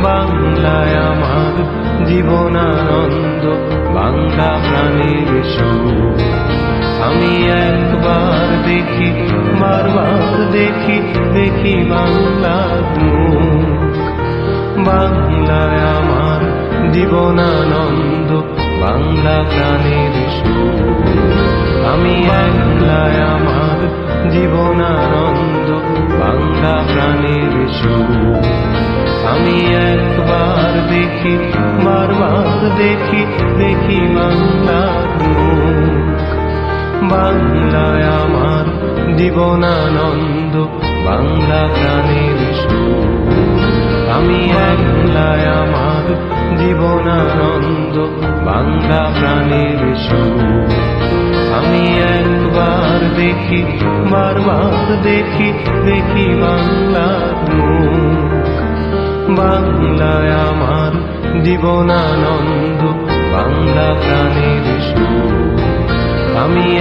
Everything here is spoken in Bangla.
বাংলায় আমার জীবনানন্দ, বাংলা প্রাণের সুর। আমি একবার দেখি, বারবার দেখি, দেখি বাংলার মুখ। বাংলায় আমার জীবনানন্দ, বাংলা প্রাণের সুর। আমি বাংলায় আমার জীবনানন্দ, বাংলা প্রাণের সুর। আমি একবার দেখি, বারবার দেখি, দেখি বাংলার মুখ। বাংলায় আমার জীবনানন্দ, বাংলা প্রাণের সুর। আমি বাংলায় আমার জীবনানন্দ, বাংলা প্রাণের সুর। আমি একবার দেখি, বারবার দেখি, দেখি বাংলার মুখ। বাংলায় আমার জীবনানন্দ, বাংলা প্রাণের সুর। আমি